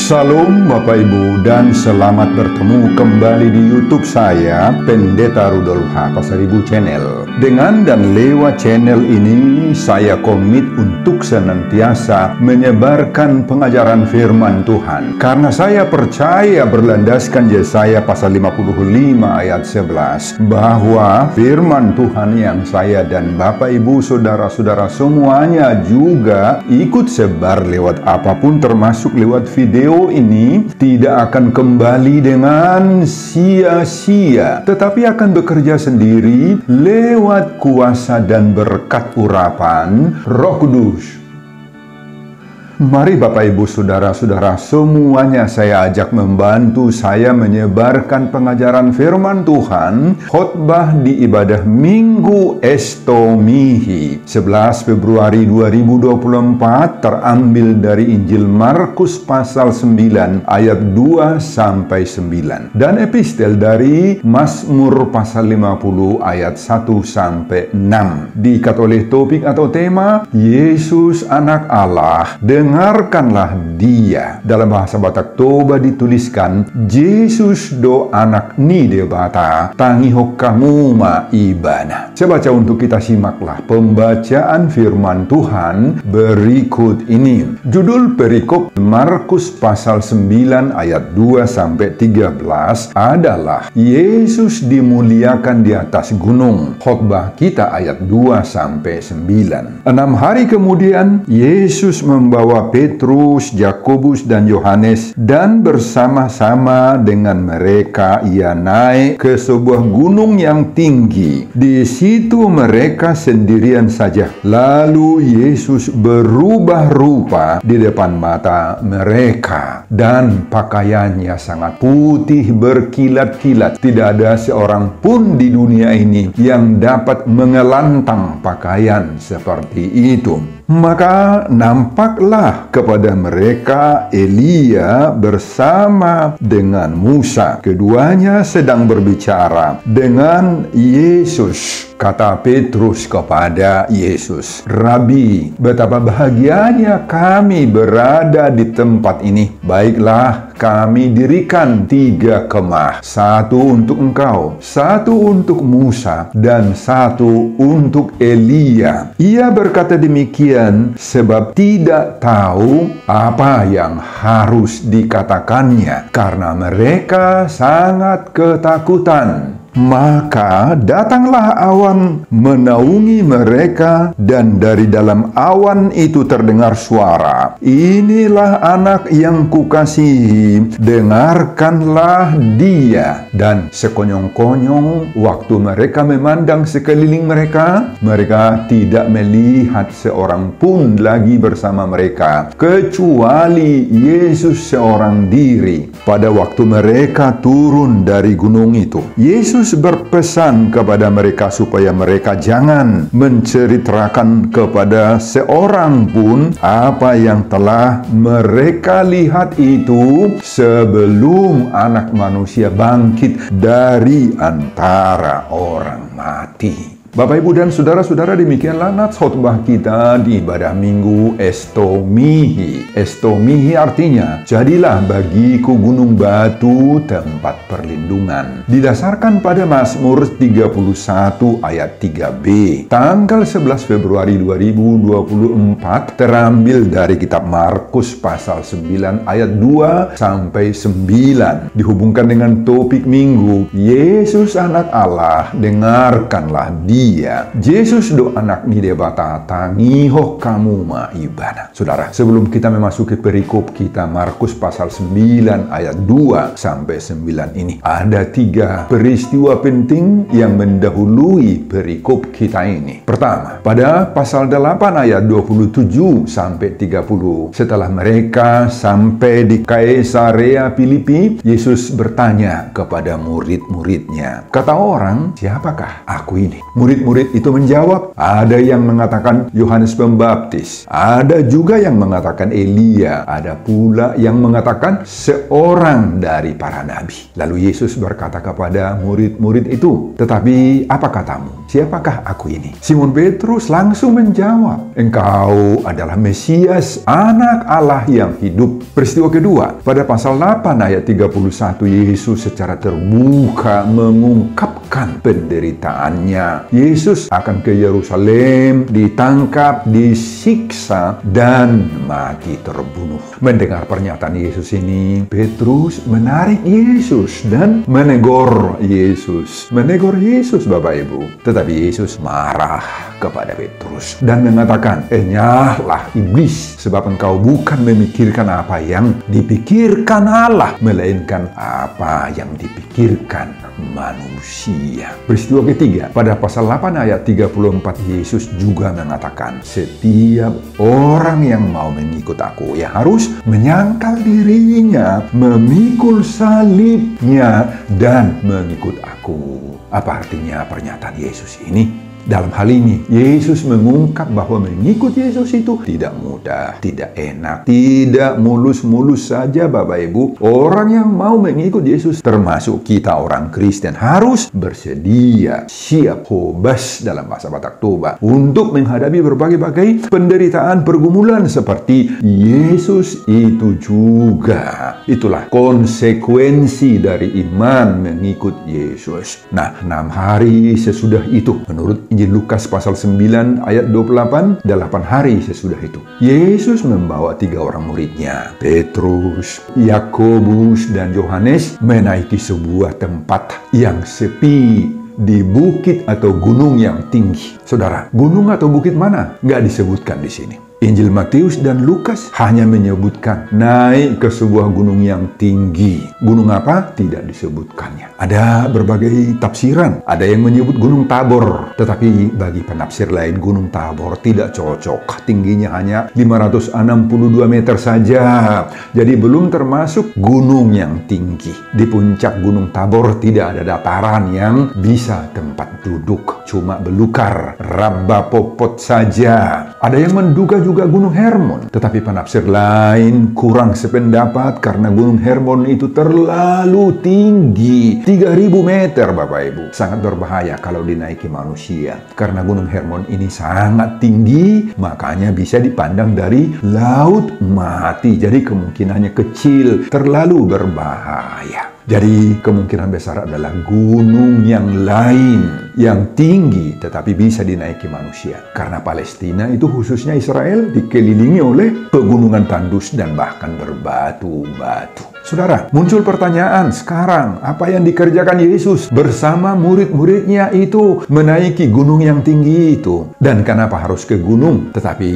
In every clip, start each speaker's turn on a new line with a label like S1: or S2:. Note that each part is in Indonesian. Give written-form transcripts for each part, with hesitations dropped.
S1: Salam Bapak Ibu dan selamat bertemu kembali di YouTube saya, Pendeta Rudolf H. Pasaribu Channel. Dengan dan lewat channel ini, saya komit untuk senantiasa menyebarkan pengajaran firman Tuhan. Karena saya percaya berlandaskan Yesaya pasal 55 ayat 11, bahwa firman Tuhan yang saya dan Bapak Ibu, saudara-saudara semuanya juga ikut sebar lewat apapun, termasuk lewat video ini, tidak akan kembali dengan sia-sia, tetapi akan bekerja sendiri lewat kuasa dan berkat urapan Roh Kudus. Mari Bapak Ibu saudara-saudara semuanya saya ajak membantu saya menyebarkan pengajaran firman Tuhan, khotbah di ibadah Minggu Estomihi 11 Februari 2024, terambil dari Injil Markus pasal 9 ayat 2 sampai 9 dan epistel dari Mazmur pasal 50 ayat 1 sampai 6. Diikat oleh topik atau tema Yesus Anak Allah, dengarkanlah Dia. Dalam bahasa Batak Toba dituliskan, Yesus do anak ni debata, tangihok kamu ma ibana. Saya baca untuk kita, simaklah pembacaan firman Tuhan berikut ini. Judul perikop Markus pasal 9 ayat 2 sampai 13 adalah Yesus dimuliakan di atas gunung. Khotbah kita ayat 2 sampai 9. 6 hari kemudian Yesus membawa Petrus, Yakobus, dan Yohanes, dan bersama-sama dengan mereka ia naik ke sebuah gunung yang tinggi. Di situ mereka sendirian saja. Lalu Yesus berubah rupa di depan mata mereka, dan pakaiannya sangat putih berkilat-kilat. Tidak ada seorang pun di dunia ini yang dapat mengelantang pakaian seperti itu. Maka nampaklah kepada mereka Elia bersama dengan Musa. Keduanya sedang berbicara dengan Yesus. Kata Petrus kepada Yesus, "Rabi, betapa bahagianya kami berada di tempat ini. Baiklah, kami dirikan 3 kemah, 1 untuk engkau, 1 untuk Musa, dan 1 untuk Elia." Ia berkata demikian sebab tidak tahu apa yang harus dikatakannya, karena mereka sangat ketakutan. Maka datanglah awan menaungi mereka, dan dari dalam awan itu terdengar suara, "Inilah anak yang kukasihi, dengarkanlah dia." Dan sekonyong-konyong waktu mereka memandang sekeliling mereka, mereka tidak melihat seorang pun lagi bersama mereka, kecuali Yesus seorang diri. Pada waktu mereka turun dari gunung itu, Yesus berpesan kepada mereka supaya mereka jangan menceritakan kepada seorang pun apa yang telah mereka lihat itu sebelum Anak Manusia bangkit dari antara orang mati. Bapak, Ibu, dan saudara-saudara, demikianlah nats khotbah kita di ibadah Minggu Estomihi. Estomihi artinya, jadilah bagiku gunung batu tempat perlindungan. Didasarkan pada Mazmur 31 ayat 3b. Tanggal 11 Februari 2024 terambil dari kitab Markus pasal 9 ayat 2 sampai 9. Dihubungkan dengan topik Minggu, Yesus Anak Allah, dengarkanlah Dia. Yesus do anak ni debata, tangihoh kamu ma ibana. Saudara, sebelum kita memasuki perikop kita Markus pasal 9 ayat 2 sampai 9 ini, ada 3 peristiwa penting yang mendahului perikop kita ini. Pertama, pada pasal 8 ayat 27 sampai 30, setelah mereka sampai di Kaisarea Filipi, Yesus bertanya kepada murid-muridnya. Kata orang, "Siapakah aku ini?" Murid-murid itu menjawab, ada yang mengatakan Yohanes Pembaptis, ada juga yang mengatakan Elia, ada pula yang mengatakan seorang dari para nabi. Lalu Yesus berkata kepada murid-murid itu, "Tetapi apa katamu? siapakah aku ini? Simon Petrus langsung menjawab, engkau adalah Mesias, anak Allah yang hidup. Peristiwa kedua, pada pasal 8 ayat 31, Yesus secara terbuka mengungkapkan penderitaannya. Yesus akan ke Yerusalem, ditangkap, disiksa, dan mati terbunuh. Mendengar pernyataan Yesus ini, Petrus menarik Yesus dan menegur Yesus. Menegur Yesus, Bapak Ibu. Tetapi Yesus marah kepada Petrus dan mengatakan, enyahlah iblis, sebab engkau bukan memikirkan apa yang dipikirkan Allah, melainkan apa yang dipikirkan manusia. Peristiwa ketiga, pada pasal 8 ayat 34, Yesus juga mengatakan, setiap orang yang mau mengikut aku, ya harus menyangkal dirinya, memikul salibnya, dan mengikut aku. Apa artinya pernyataan Yesus ini? Dalam hal ini, Yesus mengungkap bahwa mengikut Yesus itu tidak mudah, tidak enak, tidak mulus-mulus saja, Bapak Ibu. Orang yang mau mengikut Yesus, termasuk kita orang Kristen, harus bersedia, siap, hobas dalam bahasa Batak Toba, untuk menghadapi berbagai-bagai penderitaan, pergumulan seperti Yesus itu juga. Itulah konsekuensi dari iman mengikut Yesus. Nah, 6 hari sesudah itu, menurut Injil Lukas pasal 9 ayat 28, 8 hari sesudah itu, Yesus membawa 3 orang muridnya, Petrus, Yakobus, dan Yohanes, menaiki sebuah tempat yang sepi di bukit atau gunung yang tinggi. Saudara, gunung atau bukit mana? Nggak disebutkan di sini. Injil Matius dan Lukas hanya menyebutkan naik ke sebuah gunung yang tinggi. Gunung apa? Tidak disebutkannya. Ada berbagai tafsiran. Ada yang menyebut Gunung Tabor. Tetapi bagi penafsir lain, Gunung Tabor tidak cocok. Tingginya hanya 562 meter saja. Jadi belum termasuk gunung yang tinggi. Di puncak Gunung Tabor tidak ada dataran yang bisa tempat duduk. Cuma belukar, raba popot saja. Ada yang menduga juga Gunung Hermon. Tetapi penafsir lain kurang sependapat karena Gunung Hermon itu terlalu tinggi. 3000 meter, Bapak Ibu. Sangat berbahaya kalau dinaiki manusia. Karena Gunung Hermon ini sangat tinggi, makanya bisa dipandang dari laut mati. Jadi kemungkinannya kecil, terlalu berbahaya. Jadi kemungkinan besar adalah gunung yang lain, yang tinggi tetapi bisa dinaiki manusia. Karena Palestina itu, khususnya Israel, dikelilingi oleh pegunungan tandus dan bahkan berbatu-batu. Saudara, muncul pertanyaan sekarang, apa yang dikerjakan Yesus bersama murid-muridnya itu menaiki gunung yang tinggi itu? Dan kenapa harus ke gunung? Tetapi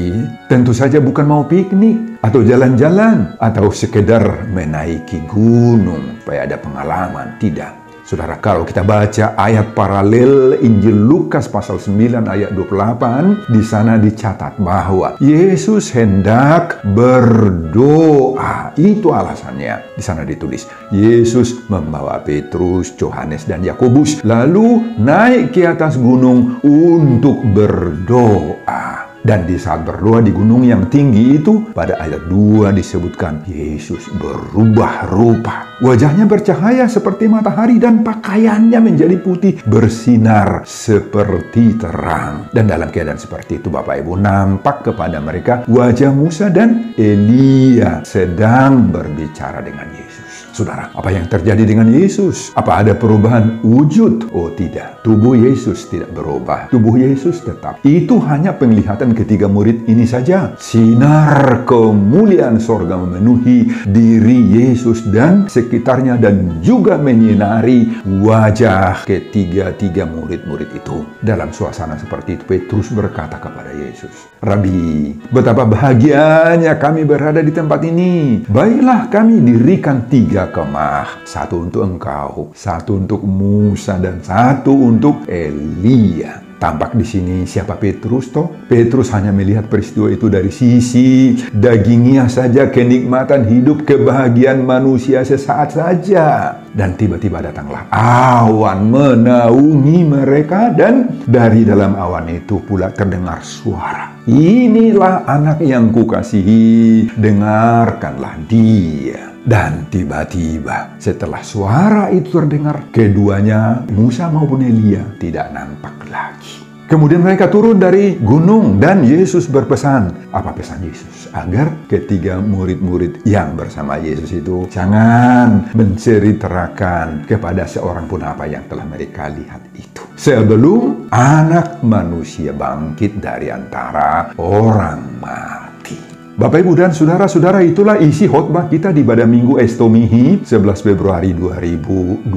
S1: tentu saja bukan mau piknik atau jalan-jalan atau sekedar menaiki gunung supaya ada pengalaman. Tidak. Saudara, kalau kita baca ayat paralel Injil Lukas pasal 9 ayat 28, di sana dicatat bahwa Yesus hendak berdoa. Itu alasannya. Di sana ditulis, Yesus membawa Petrus, Yohanes, dan Yakobus lalu naik ke atas gunung untuk berdoa. Dan di saat berdoa di gunung yang tinggi itu, pada ayat 2 disebutkan Yesus berubah rupa. Wajahnya bercahaya seperti matahari dan pakaiannya menjadi putih bersinar seperti terang. Dan dalam keadaan seperti itu, Bapak Ibu, nampak kepada mereka wajah Musa dan Elia sedang berbicara dengan Yesus. Saudara, apa yang terjadi dengan Yesus? Apa ada perubahan wujud? Oh tidak, tubuh Yesus tidak berubah. Tubuh Yesus tetap. Itu hanya penglihatan ketiga murid ini saja. Sinar kemuliaan sorga memenuhi diri Yesus dan sekitarnya dan juga menyinari wajah ketiga murid-murid itu. Dalam suasana seperti itu, Petrus berkata kepada Yesus, Rabi, betapa bahagianya kami berada di tempat ini. Baiklah kami dirikan 3 kemah, 1 untuk engkau, 1 untuk Musa, dan 1 untuk Elia. Tampak di sini siapa Petrus toh? Petrus hanya melihat peristiwa itu dari sisi dagingnya saja, kenikmatan hidup, kebahagiaan manusia sesaat saja. Dan tiba-tiba datanglah awan menaungi mereka, dan dari dalam awan itu pula terdengar suara. inilah anak yang kukasihi, dengarkanlah dia. Dan tiba-tiba setelah suara itu terdengar, keduanya, Musa maupun Elia, tidak nampak lagi. Kemudian mereka turun dari gunung dan Yesus berpesan. Apa pesan Yesus? Agar ketiga murid-murid yang bersama Yesus itu jangan menceritakan kepada seorang pun apa yang telah mereka lihat itu, sebelum anak manusia bangkit dari antara orang mati. Bapak, Ibu, dan saudara-saudara, itulah isi khotbah kita di pada Minggu Estomihi 11 Februari 2024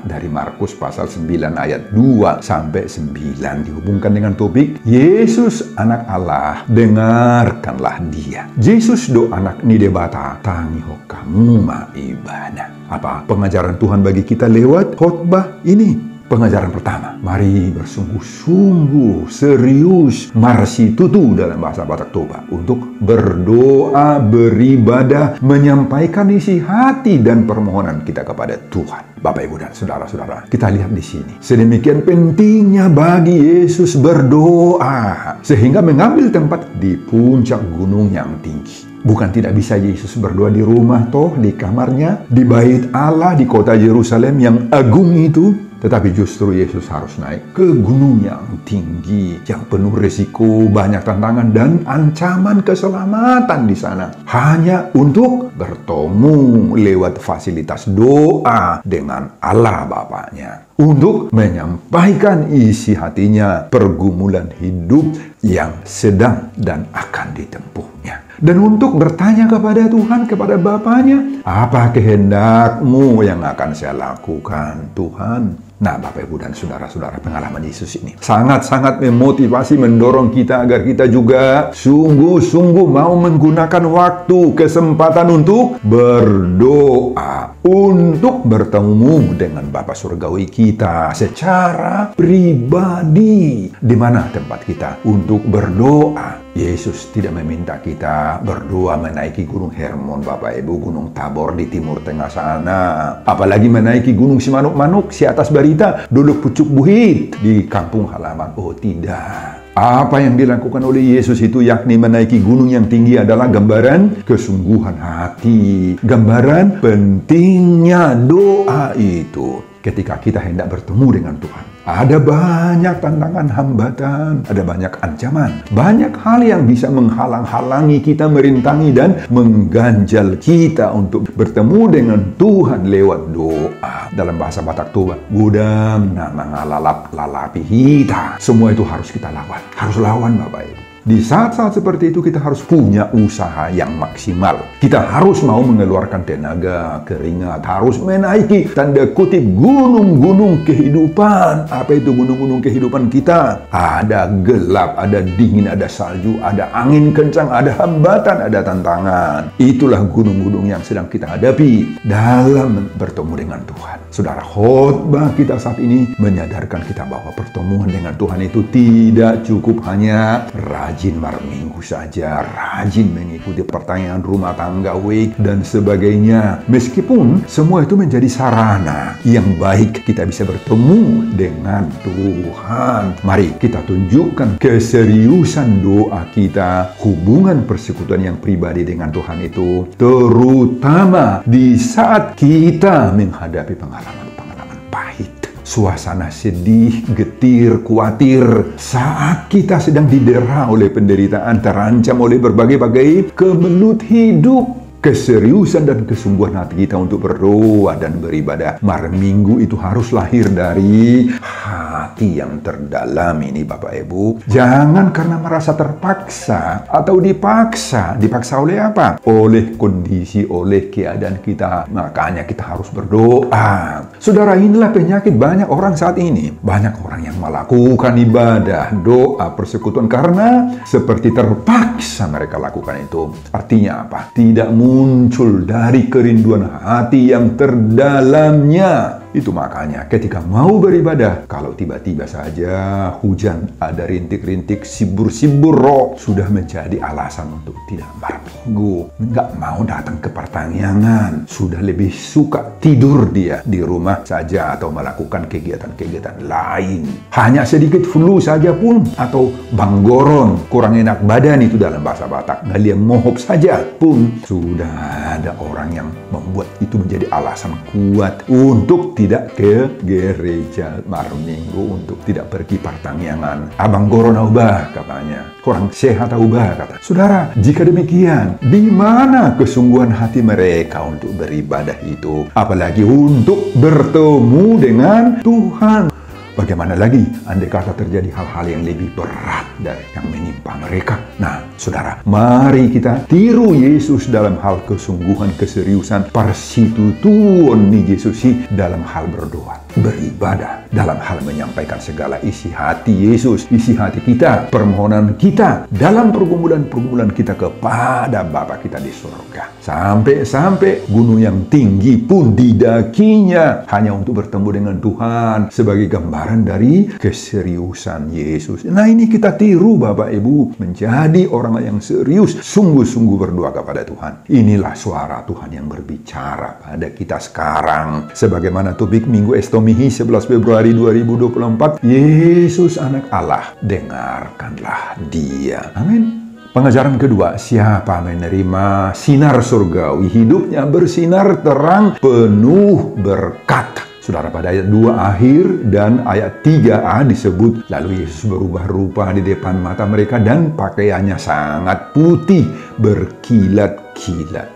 S1: dari Markus pasal 9 ayat 2 sampai 9, dihubungkan dengan topik Yesus anak Allah, dengarkanlah dia. Yesus do anak ni debata tangi hokamu ma ibana. Apa pengajaran Tuhan bagi kita lewat khotbah ini? Pengajaran pertama, mari bersungguh-sungguh, serius, marsitutu dalam bahasa Batak Toba, untuk berdoa, beribadah, menyampaikan isi hati dan permohonan kita kepada Tuhan. Bapak, Ibu, dan saudara-saudara, kita lihat di sini. Sedemikian pentingnya bagi Yesus berdoa, sehingga mengambil tempat di puncak gunung yang tinggi. Bukan tidak bisa Yesus berdoa di rumah toh, di kamarnya, di bait Allah, di kota Yerusalem yang agung itu. Tetapi justru Yesus harus naik ke gunung yang tinggi, yang penuh risiko, banyak tantangan dan ancaman keselamatan di sana. Hanya untuk bertemu lewat fasilitas doa dengan Allah Bapaknya. Untuk menyampaikan isi hatinya, pergumulan hidup yang sedang dan akan ditempuhnya. Dan untuk bertanya kepada Tuhan, kepada Bapaknya, apa kehendak-Mu yang akan saya lakukan, Tuhan? Nah, Bapak, Ibu, dan saudara-saudara, pengalaman Yesus ini sangat-sangat memotivasi, mendorong kita agar kita juga sungguh-sungguh mau menggunakan waktu, kesempatan untuk berdoa, untuk bertemu dengan Bapa Surgawi kita secara pribadi. Di mana tempat kita untuk berdoa? Yesus tidak meminta kita berdoa menaiki Gunung Hermon, Bapak Ibu, Gunung Tabor di timur tengah sana. Apalagi menaiki Gunung Simanuk-Manuk, si atas Barita, duduk pucuk buhit di kampung halaman. Oh, tidak. Apa yang dilakukan oleh Yesus itu, yakni menaiki gunung yang tinggi, adalah gambaran kesungguhan hati, gambaran pentingnya doa itu. Ketika kita hendak bertemu dengan Tuhan, ada banyak tantangan, hambatan, ada banyak ancaman, banyak hal yang bisa menghalang-halangi kita, merintangi dan mengganjal kita untuk bertemu dengan Tuhan lewat doa. Dalam bahasa Batak Toba, gudang na mangalalap lalapi hita. Semua itu harus kita lawan, harus lawan, Bapak Ibu. Di saat-saat seperti itu kita harus punya usaha yang maksimal. Kita harus mau mengeluarkan tenaga, keringat, harus menaiki tanda kutip gunung-gunung kehidupan. Apa itu gunung-gunung kehidupan kita? Ada gelap, ada dingin, ada salju, ada angin kencang, ada hambatan, ada tantangan. Itulah gunung-gunung yang sedang kita hadapi dalam bertemu dengan Tuhan. Saudara, khotbah kita saat ini menyadarkan kita bahwa pertemuan dengan Tuhan itu tidak cukup hanya rajin minggu saja, rajin mengikuti pertanyaan rumah tangga, week, dan sebagainya. Meskipun semua itu menjadi sarana yang baik kita bisa bertemu dengan Tuhan. Mari kita tunjukkan keseriusan doa kita, hubungan persekutuan yang pribadi dengan Tuhan itu, terutama di saat kita menghadapi pengalaman-pengalaman pahit. Suasana sedih, getir, khawatir, saat kita sedang didera oleh penderitaan, terancam oleh berbagai-bagai kemelut hidup. Keseriusan dan kesungguhan hati kita untuk berdoa dan beribadah minggu itu harus lahir dari hati yang terdalam ini, Bapak Ibu. Jangan karena merasa terpaksa atau dipaksa. Dipaksa oleh apa? Oleh kondisi, oleh keadaan kita. Makanya kita harus berdoa. Saudara, inilah penyakit banyak orang saat ini. Banyak orang yang melakukan ibadah, doa, persekutuan karena seperti terpaksa mereka lakukan itu. Artinya apa? Tidak muncul dari kerinduan hati yang terdalamnya. Itu makanya ketika mau beribadah, kalau tiba-tiba saja hujan, ada rintik-rintik, sibur-sibur roh, sudah menjadi alasan untuk tidak berminggu, nggak mau datang ke pertanian, sudah lebih suka tidur dia di rumah saja atau melakukan kegiatan-kegiatan lain. Hanya sedikit flu saja pun, atau banggoron, kurang enak badan itu dalam bahasa Batak, ngaliang mohop saja pun, sudah ada orang yang membuat itu menjadi alasan kuat untuk tidak ke gereja malam minggu, untuk tidak pergi pertanian. Abang Goron ubah katanya, kurang sehat ubah kata. Saudara, jika demikian, di mana kesungguhan hati mereka untuk beribadah itu? Apalagi untuk bertemu dengan Tuhan. Bagaimana lagi andai kata terjadi hal-hal yang lebih berat dari yang menimpa mereka? Nah, saudara, mari kita tiru Yesus dalam hal kesungguhan, keseriusan, persitutuan ni Yesus dalam hal berdoa, beribadah, dalam hal menyampaikan segala isi hati Yesus, isi hati kita, permohonan kita, dalam pergumulan-pergumulan kita kepada Bapa kita di surga. Sampai-sampai gunung yang tinggi pun didakinya hanya untuk bertemu dengan Tuhan sebagai gambaran dari keseriusan Yesus. Nah, ini kita tiru Bapak Ibu, menjadi orang yang serius, sungguh-sungguh berdoa kepada Tuhan. Inilah suara Tuhan yang berbicara pada kita sekarang. Sebagaimana topik Minggu Estomihi 11 Februari 2024, Yesus anak Allah, dengarkanlah dia. Amin. Pengajaran kedua, siapa menerima sinar surgawi, hidupnya bersinar terang, penuh berkat. Saudara, pada ayat 2 akhir dan ayat 3a disebut, lalu Yesus berubah rupa di depan mata mereka dan pakaiannya sangat putih, berkilat-kilat.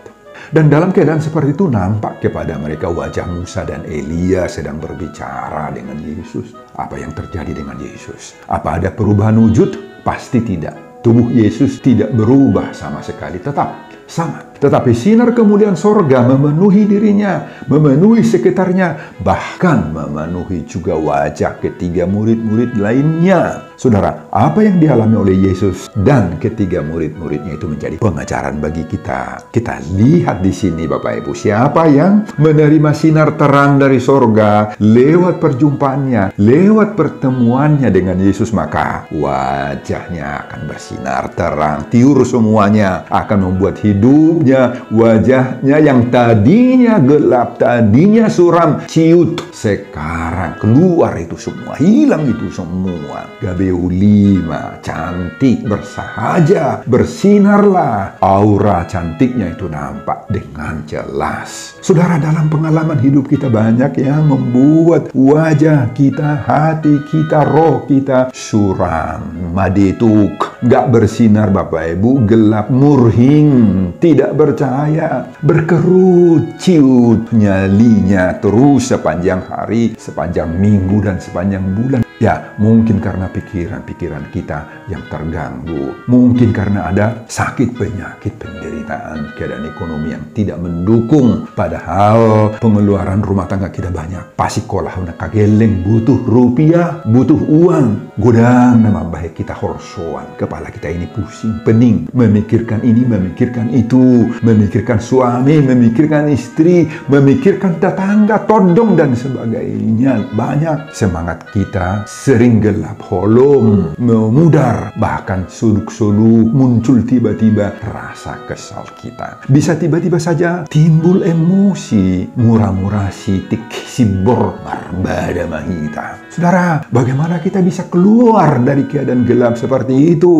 S1: Dan dalam keadaan seperti itu nampak kepada mereka wajah Musa dan Elia sedang berbicara dengan Yesus. Apa yang terjadi dengan Yesus? Apa ada perubahan wujud? Pasti tidak. Tubuh Yesus tidak berubah sama sekali, tetap sama. Tetapi sinar kemuliaan sorga memenuhi dirinya, memenuhi sekitarnya, bahkan memenuhi juga wajah ketiga murid-murid lainnya. Saudara, apa yang dialami oleh Yesus dan ketiga murid-muridnya itu menjadi pengajaran bagi kita. Kita lihat di sini Bapak Ibu, siapa yang menerima sinar terang dari sorga lewat perjumpaannya, lewat pertemuannya dengan Yesus, maka wajahnya akan bersinar terang, tiur semuanya, akan membuat hidupnya, wajahnya yang tadinya gelap, tadinya suram, ciut, sekarang keluar itu semua, hilang itu semua. Gabeu 5, cantik, bersahaja, bersinarlah. Aura cantiknya itu nampak dengan jelas. Saudara, dalam pengalaman hidup kita banyak yang membuat wajah kita, hati kita, roh kita suram, madituk, gak bersinar Bapak Ibu, gelap, murhing, tidak bercahaya, berkerut, ciut nyalinya terus sepanjang hari, sepanjang minggu, dan sepanjang bulan. Ya, mungkin karena pikiran-pikiran kita yang terganggu. Mungkin karena ada sakit, penyakit, penderitaan, keadaan ekonomi yang tidak mendukung. Padahal pengeluaran rumah tangga kita banyak. Pasikolah nak kageleng, butuh rupiah, butuh uang. Godang nama baik kita horsoan. Kepala kita ini pusing, pening. Memikirkan ini, memikirkan itu. Memikirkan suami, memikirkan istri, memikirkan tetangga, todong, dan sebagainya. Banyak. Semangat kita sering gelap, holom, memudar, bahkan suluk-suluk, muncul tiba-tiba rasa kesal kita. Bisa tiba-tiba saja timbul emosi, murah-murah sitik, sibor, barbada mahita. Saudara, bagaimana kita bisa keluar dari keadaan gelap seperti itu?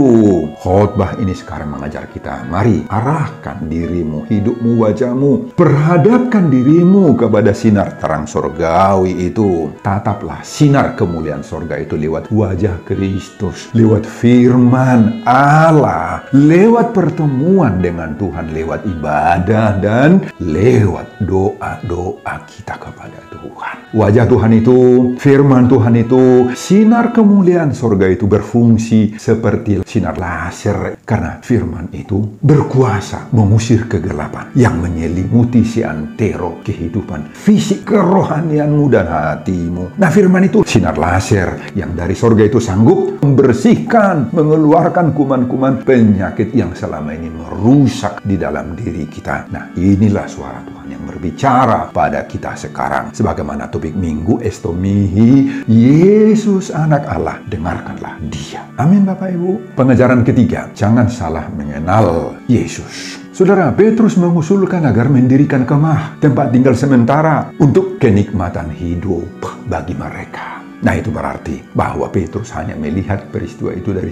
S1: Khotbah ini sekarang mengajar kita, mari arahkan dirimu, hidupmu, wajahmu, perhadapkan dirimu kepada sinar terang surgawi itu. Tataplah sinar kemuliaan surga itu lewat wajah Kristus, lewat firman Allah, lewat pertemuan dengan Tuhan, lewat ibadah, dan lewat doa-doa kita kepada Tuhan. Wajah Tuhan itu, firman Tuhan Tuhan itu, sinar kemuliaan sorga itu berfungsi seperti sinar laser. Karena firman itu berkuasa mengusir kegelapan yang menyelimuti seantero kehidupan fisik, kerohanianmu dan hatimu. Nah, firman itu sinar laser yang dari sorga itu sanggup membersihkan, mengeluarkan kuman-kuman penyakit yang selama ini merusak di dalam diri kita. Nah, inilah suara Tuhan yang berbicara pada kita sekarang. Sebagaimana topik minggu Estomihi, Yesus anak Allah, dengarkanlah dia. Amin Bapak Ibu. Pengajaran ketiga, jangan salah mengenal Yesus. Saudara, Petrus mengusulkan agar mendirikan kemah, tempat tinggal sementara untuk kenikmatan hidup bagi mereka. Nah, itu berarti bahwa Petrus hanya melihat peristiwa itu dari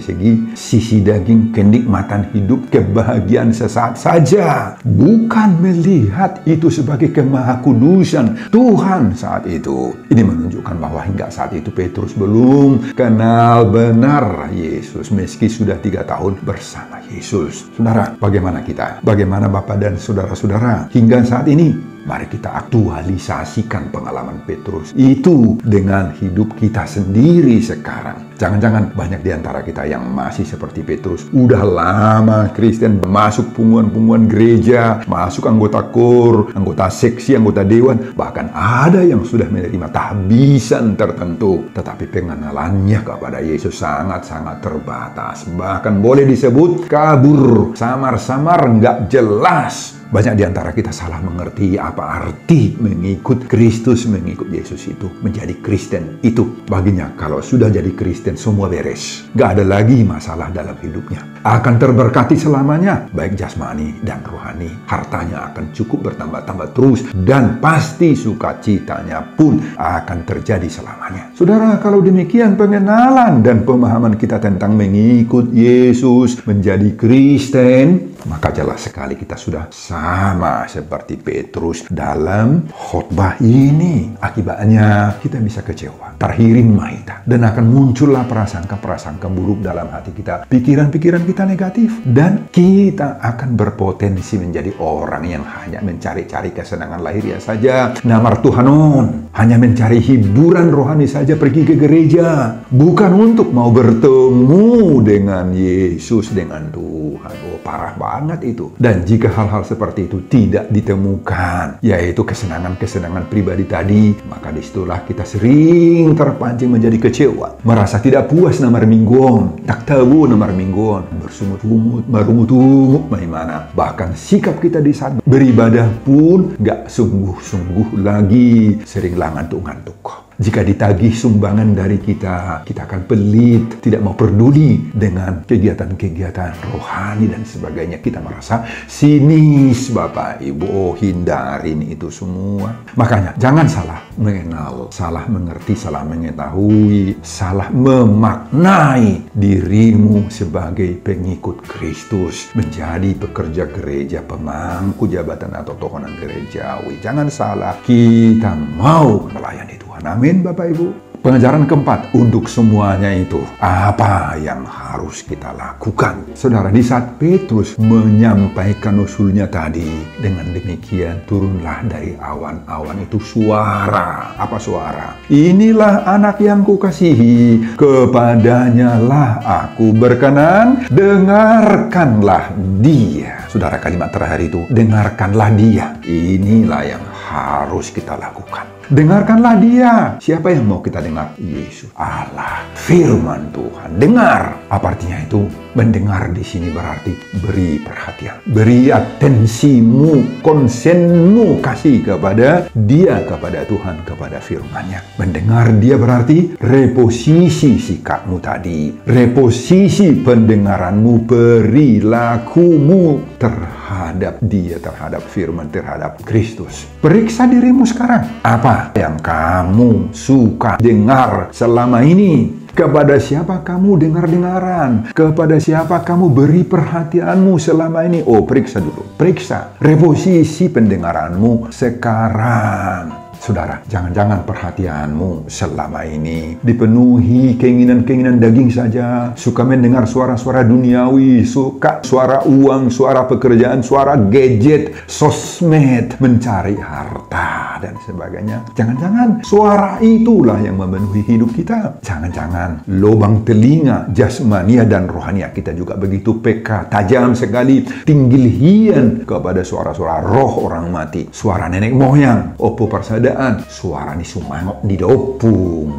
S1: sisi daging, kenikmatan hidup, kebahagiaan sesaat saja. Bukan melihat itu sebagai kemahakudusan Tuhan saat itu. Ini menunjukkan bahwa hingga saat itu Petrus belum kenal benar Yesus, meski sudah 3 tahun bersama Yesus. Saudara, bagaimana kita? Bagaimana Bapak dan saudara-saudara hingga saat ini? Mari kita aktualisasikan pengalaman Petrus itu dengan hidup kita sendiri sekarang. Jangan-jangan banyak di antara kita yang masih seperti Petrus. Udah lama Kristen, masuk punggungan gereja, masuk anggota KOR, anggota seksi, anggota dewan. Bahkan ada yang sudah menerima tahbisan tertentu. Tetapi pengenalannya kepada Yesus sangat-sangat terbatas. Bahkan boleh disebut kabur, samar-samar, nggak jelas. Banyak di antara kita salah mengerti apa arti mengikut Kristus, mengikut Yesus itu. Menjadi Kristen itu baginya kalau sudah jadi Kristen semua beres. Gak ada lagi masalah dalam hidupnya. Akan terberkati selamanya, baik jasmani dan rohani. Hartanya akan cukup bertambah-tambah terus. Dan pasti sukacitanya pun akan terjadi selamanya. Saudara, kalau demikian pengenalan dan pemahaman kita tentang mengikut Yesus, menjadi Kristen, maka jelas sekali kita sudah sama seperti Petrus dalam khotbah ini. Akibatnya kita bisa kecewa, terhirin maita, dan akan muncullah prasangka-prasangka buruk dalam hati kita, pikiran-pikiran kita negatif, dan kita akan berpotensi menjadi orang yang hanya mencari-cari kesenangan lahiriah saja, namar Tuhanon, hanya mencari hiburan rohani saja, pergi ke gereja, bukan untuk mau bertemu dengan Yesus, dengan Tuhan. Oh, parah banget itu. Dan jika hal-hal seperti itu tidak ditemukan, yaitu kesenangan-kesenangan pribadi tadi, maka disitulah kita sering terpancing menjadi kecewa, merasa tidak puas namar mingguan, tak tahu namar mingguan, bersumut-sumut, marungut-ungut, bagaimana. Bahkan sikap kita di saat beribadah pun gak sungguh-sungguh lagi, sering ngantuk-ngantuk. Jika ditagih sumbangan dari kita, kita akan pelit, tidak mau peduli dengan kegiatan-kegiatan rohani dan sebagainya. Kita merasa sinis, Bapak Ibu. Oh, hindarin itu semua. Makanya, jangan salah mengenal, salah mengerti, salah mengetahui, salah memaknai dirimu sebagai pengikut Kristus, menjadi pekerja gereja, pemangku jabatan atau tokonan gerejawi. Jangan salah, kita mau melayani Tuhan. Amin, Bapak Ibu. Pengajaran keempat, untuk semuanya itu, apa yang harus kita lakukan? Saudara, di saat Petrus menyampaikan usulnya tadi, dengan demikian turunlah dari awan-awan itu suara. Apa suara? Inilah anak yang kukasihi, kepadanya lah aku berkenan, dengarkanlah dia. Saudara, kalimat terakhir itu, dengarkanlah dia. Inilah yang harus kita lakukan. Dengarkanlah dia. Siapa yang mau kita dengar? Yesus, Allah, firman Tuhan. Dengar. Apa artinya itu? Mendengar di sini berarti beri perhatian, beri atensimu, konsenmu, kasih kepada dia, kepada Tuhan, kepada firman-Nya. Mendengar dia berarti reposisi sikapmu tadi, reposisi pendengaranmu, perilakumu terhadap dia, terhadap firman, terhadap Kristus. Periksa dirimu sekarang. Apa yang kamu suka dengar selama ini? Kepada siapa kamu dengar-dengaran? Kepada siapa kamu beri perhatianmu selama ini? Oh, periksa dulu. Periksa reposisi pendengaranmu sekarang. Saudara, jangan-jangan perhatianmu selama ini dipenuhi keinginan-keinginan daging saja. Suka mendengar suara-suara duniawi, suka suara uang, suara pekerjaan, suara gadget, sosmed, mencari harta dan sebagainya. Jangan-jangan suara itulah yang memenuhi hidup kita. Jangan-jangan lubang telinga jasmania dan rohania kita juga begitu peka, tajam sekali, tinggilhian kepada suara-suara roh orang mati, suara nenek moyang, opo persadaan, suara ni sumangok di dopung.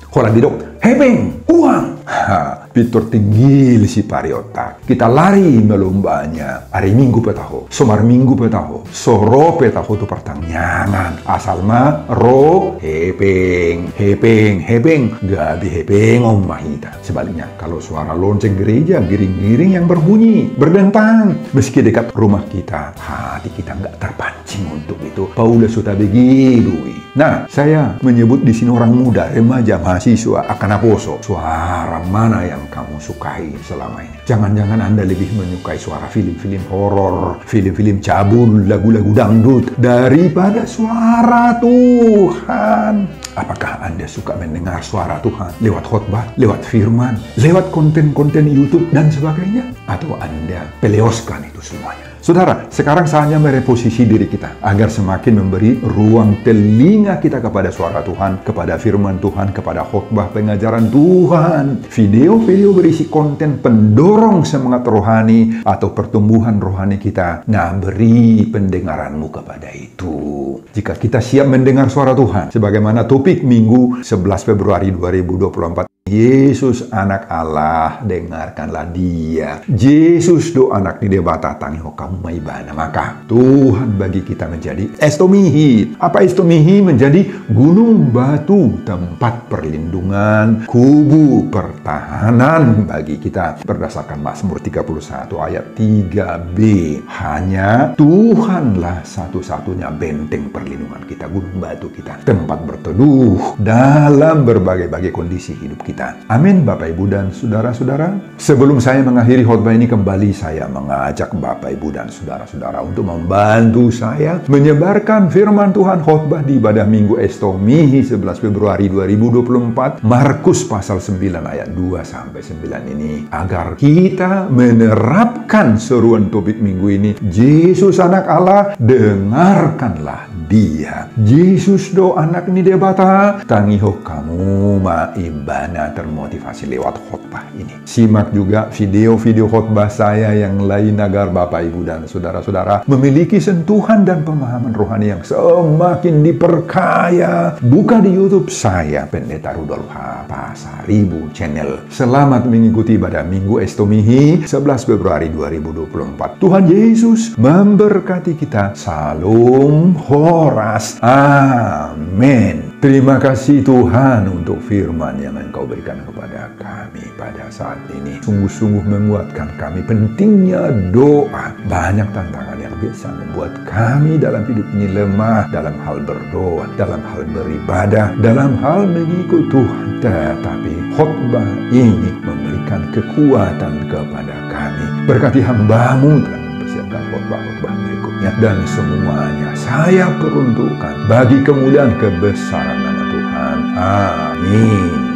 S1: Kola di dok, hebeng, uang. Pitur tinggil si pariota. Kita lari melombanya. Hari Minggu petaho, somar Minggu petaho, soro petaho tu pertanyaan. Asal ma ro hebeng, hebeng, hebeng, gabi hebeng om mahita. Sebaliknya, kalau suara lonceng gereja, giring-giring yang berbunyi, berdentang, meski dekat rumah kita, hati kita nggak terpancing untuk itu. Paulus sudah begitu. Nah, saya menyebut di sini orang muda, remaja, mahasiswa, akan aposo. Suara mana yang kamu sukai selama ini? Jangan-jangan Anda lebih menyukai suara film-film horor, film-film cabul, lagu-lagu dangdut daripada suara Tuhan. Apakah Anda suka mendengar suara Tuhan lewat khotbah, lewat firman, lewat konten-konten YouTube dan sebagainya? Atau Anda peleoskan itu semuanya? Saudara, sekarang saatnya mereposisi diri kita agar semakin memberi ruang telinga kita kepada suara Tuhan, kepada firman Tuhan, kepada khotbah pengajaran Tuhan. Video-video berisi konten pendorong semangat rohani atau pertumbuhan rohani kita. Nah, beri pendengaranmu kepada itu. Jika kita siap mendengar suara Tuhan, sebagaimana topik Minggu 11 Februari 2024. Yesus anak Allah, dengarkanlah dia. Yesus do anak di debata tangiho kamu maibana. Maka Tuhan bagi kita menjadi estomihi. Apa estomihi? Menjadi gunung batu, tempat perlindungan, kubu pertahanan bagi kita. Berdasarkan Mazmur 31 ayat 3b. Hanya Tuhanlah satu-satunya benteng perlindungan kita, gunung batu kita, tempat berteduh dalam berbagai-bagai kondisi hidup kita. Amin, Bapak, Ibu, dan saudara-saudara. Sebelum saya mengakhiri khotbah ini, kembali saya mengajak Bapak, Ibu, dan saudara-saudara untuk membantu saya menyebarkan firman Tuhan khotbah di ibadah Minggu Estomihi 11 Februari 2024, Markus pasal 9 ayat 2-9 ini, agar kita menerapkan seruan topik minggu ini. Yesus anak Allah, dengarkanlah dia. Yesus do anak ni debata, tangiho kamu maibana, termotivasi lewat khotbah ini. Simak juga video-video khotbah saya yang lain agar Bapak, Ibu, dan saudara-saudara memiliki sentuhan dan pemahaman rohani yang semakin diperkaya. Buka di YouTube saya, Pendeta Rudolf H. Pasaribu Channel. Selamat mengikuti ibadah Minggu Estomihi 11 Februari 2024. Tuhan Yesus memberkati kita. Salam Horas. Amin. Terima kasih Tuhan untuk firman yang Engkau berikan kepada kami pada saat ini. Sungguh-sungguh menguatkan kami pentingnya doa. Banyak tantangan yang bisa membuat kami dalam hidup ini lemah dalam hal berdoa, dalam hal beribadah, dalam hal mengikut Tuhan. Tetapi khotbah ini memberikan kekuatan kepada kami. Berkati hamba-Mu dalam mempersiapkan khotbah-khotbah berikutnya, dan semuanya saya peruntukkan bagi kemuliaan kebesaran nama Tuhan. Amin.